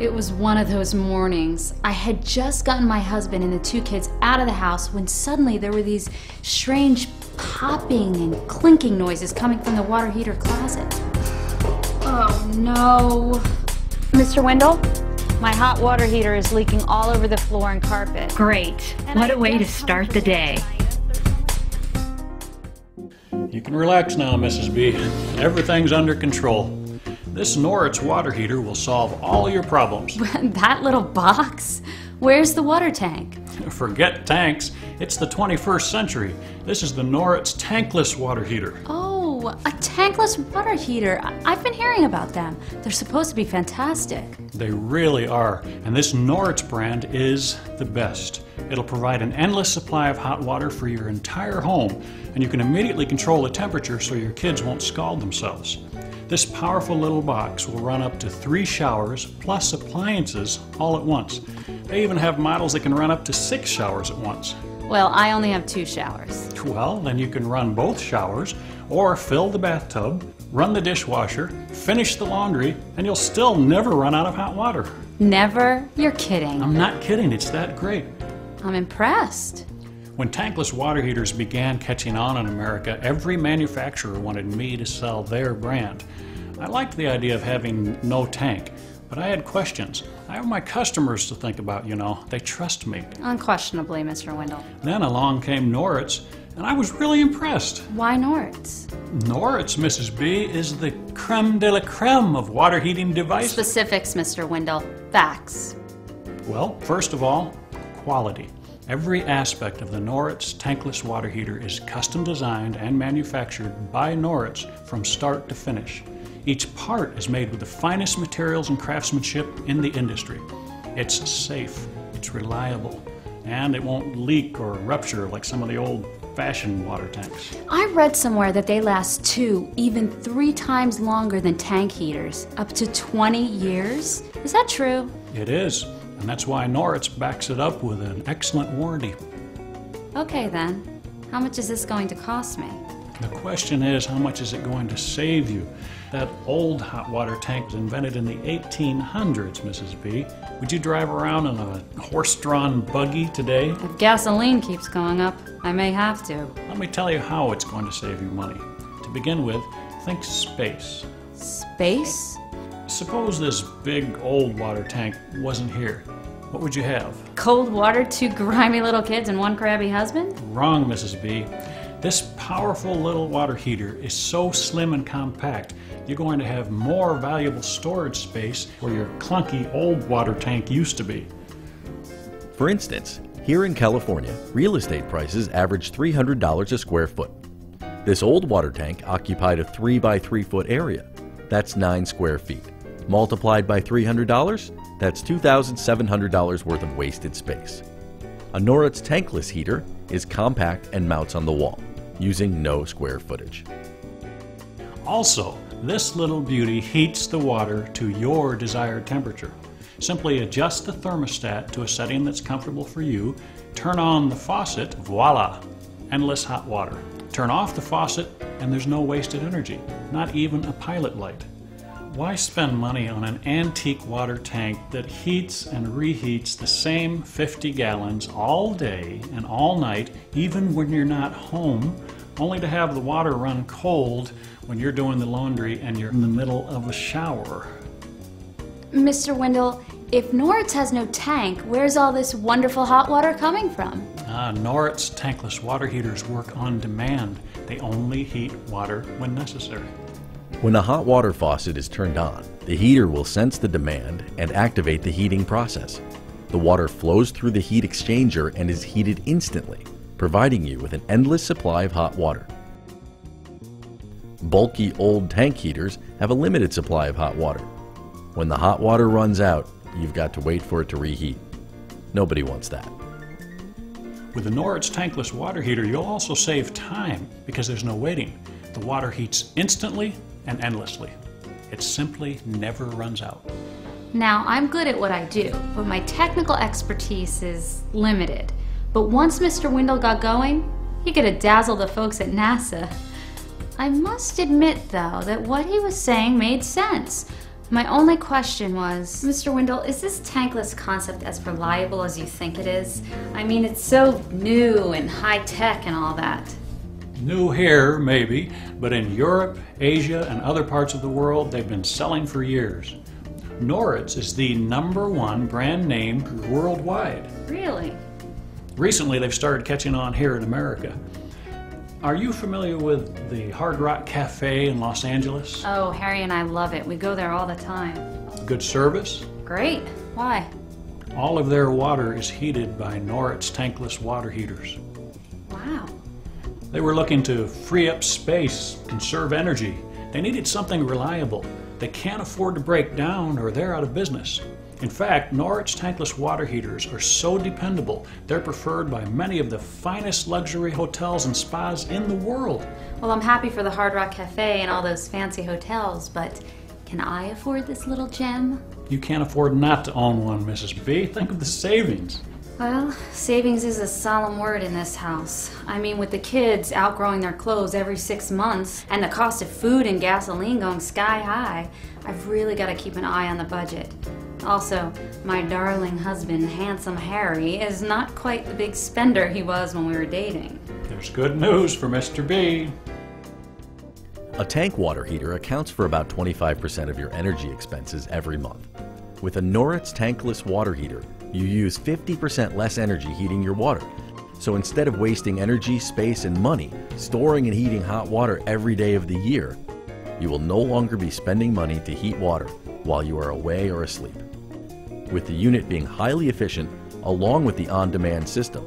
It was one of those mornings. I had just gotten my husband and the two kids out of the house when suddenly there were these strange popping and clinking noises coming from the water heater closet. Oh no. Mr. Wendell? My hot water heater is leaking all over the floor and carpet. Great. What a way to start the day. You can relax now, Mrs. B. Everything's under control. This Noritz water heater will solve all your problems. That little box? Where's the water tank? Forget tanks. It's the 21st century. This is the Noritz Tankless water heater. Oh, a tankless water heater. I've been hearing about them. They're supposed to be fantastic. They really are. And this Noritz brand is the best. It'll provide an endless supply of hot water for your entire home, and you can immediately control the temperature so your kids won't scald themselves. This powerful little box will run up to 3 showers plus appliances all at once. They even have models that can run up to 6 showers at once. Well, I only have 2 showers. Well, then you can run both showers, or fill the bathtub, run the dishwasher, finish the laundry, and you'll still never run out of hot water. Never? You're kidding. I'm not kidding, it's that great. I'm impressed. When tankless water heaters began catching on in America, every manufacturer wanted me to sell their brand. I liked the idea of having no tank, but I had questions. I have my customers to think about, you know. They trust me. Unquestionably, Mr. Wendell. Then along came Noritz, and I was really impressed. Why Noritz? Noritz, Mrs. B, is the creme de la creme of water heating devices. Specifics, Mr. Wendell. Facts. Well, first of all, quality. Every aspect of the Noritz tankless water heater is custom designed and manufactured by Noritz from start to finish. Each part is made with the finest materials and craftsmanship in the industry. It's safe, it's reliable, and it won't leak or rupture like some of the old-fashioned water tanks. I read somewhere that they last 2, even 3 times longer than tank heaters, up to 20 years. Is that true? It is. And that's why Noritz backs it up with an excellent warranty. Okay then, how much is this going to cost me? The question is, how much is it going to save you? That old hot water tank was invented in the 1800s, Mrs. B. Would you drive around in a horse-drawn buggy today? If gasoline keeps going up, I may have to. Let me tell you how it's going to save you money. To begin with, think space. Space? Suppose this big old water tank wasn't here. What would you have? Cold water, 2 grimy little kids, and 1 crabby husband? Wrong, Mrs. B. This powerful little water heater is so slim and compact, you're going to have more valuable storage space where your clunky old water tank used to be. For instance, here in California, real estate prices average $300 a square foot. This old water tank occupied a 3 by 3 foot area. That's 9 square feet. Multiplied by $300, that's $2,700 worth of wasted space. A Noritz tankless heater is compact and mounts on the wall, using no square footage. Also, this little beauty heats the water to your desired temperature. Simply adjust the thermostat to a setting that's comfortable for you, turn on the faucet, voila, endless hot water. Turn off the faucet and there's no wasted energy, not even a pilot light. Why spend money on an antique water tank that heats and reheats the same 50 gallons all day and all night, even when you're not home, only to have the water run cold when you're doing the laundry and you're in the middle of a shower? Mr. Wendell, if Noritz has no tank, where's all this wonderful hot water coming from? Noritz tankless water heaters work on demand. They only heat water when necessary. When a hot water faucet is turned on, the heater will sense the demand and activate the heating process. The water flows through the heat exchanger and is heated instantly, providing you with an endless supply of hot water. Bulky old tank heaters have a limited supply of hot water. When the hot water runs out, you've got to wait for it to reheat. Nobody wants that. With the Noritz tankless water heater, you'll also save time because there's no waiting. The water heats instantly and endlessly. It simply never runs out. Now, I'm good at what I do, but my technical expertise is limited. But once Mr. Wendell got going, he could have dazzled the folks at NASA. I must admit, though, that what he was saying made sense. My only question was, Mr. Wendell, is this tankless concept as reliable as you think it is? I mean, it's so new and high-tech and all that. New here, maybe, but in Europe, Asia, and other parts of the world, they've been selling for years. Noritz is the #1 brand name worldwide. Really? Recently, they've started catching on here in America. Are you familiar with the Hard Rock Cafe in Los Angeles? Oh, Harry and I love it. We go there all the time. Good service? Great. Why? All of their water is heated by Noritz tankless water heaters. Wow. They were looking to free up space, conserve energy. They needed something reliable. They can't afford to break down or they're out of business. In fact, Noritz tankless water heaters are so dependable, they're preferred by many of the finest luxury hotels and spas in the world. Well, I'm happy for the Hard Rock Cafe and all those fancy hotels, but can I afford this little gem? You can't afford not to own one, Mrs. B. Think of the savings. Well, savings is a solemn word in this house. I mean, with the kids outgrowing their clothes every 6 months and the cost of food and gasoline going sky high, I've really got to keep an eye on the budget. Also, my darling husband, handsome Harry, is not quite the big spender he was when we were dating. There's good news for Mr. B. A tank water heater accounts for about 25% of your energy expenses every month. With a Noritz tankless water heater, you use 50% less energy heating your water. So instead of wasting energy, space, and money storing and heating hot water every day of the year, you will no longer be spending money to heat water while you are away or asleep. With the unit being highly efficient, along with the on-demand system,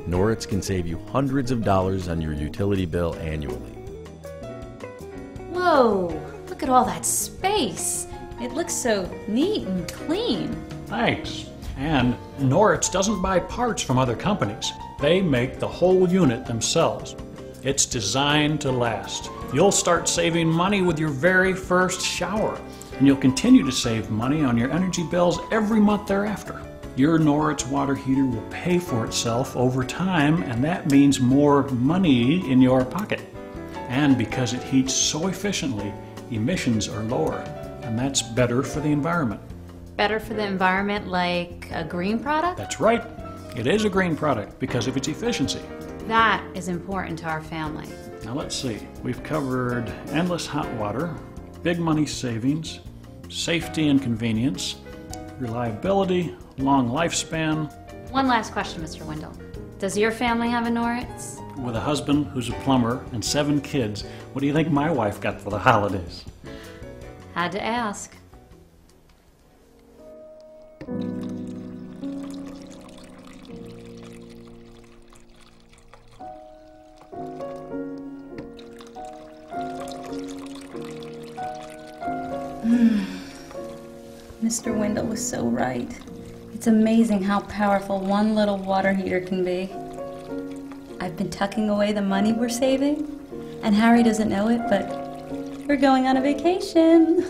Noritz can save you hundreds of dollars on your utility bill annually. Whoa, look at all that space. It looks so neat and clean. Thanks. And Noritz doesn't buy parts from other companies. They make the whole unit themselves. It's designed to last. You'll start saving money with your very first shower, and you'll continue to save money on your energy bills every month thereafter. Your Noritz water heater will pay for itself over time, and that means more money in your pocket. And because it heats so efficiently, emissions are lower, and that's better for the environment. Better for the environment, like a green product? That's right. It is a green product because of its efficiency. That is important to our family. Now let's see. We've covered endless hot water, big money savings, safety and convenience, reliability, long lifespan. One last question, Mr. Wendell. Does your family have a Noritz? With a husband who's a plumber and 7 kids, what do you think my wife got for the holidays? Had to ask. Mr. Wendell was so right. It's amazing how powerful one little water heater can be. I've been tucking away the money we're saving, and Harry doesn't know it, but we're going on a vacation.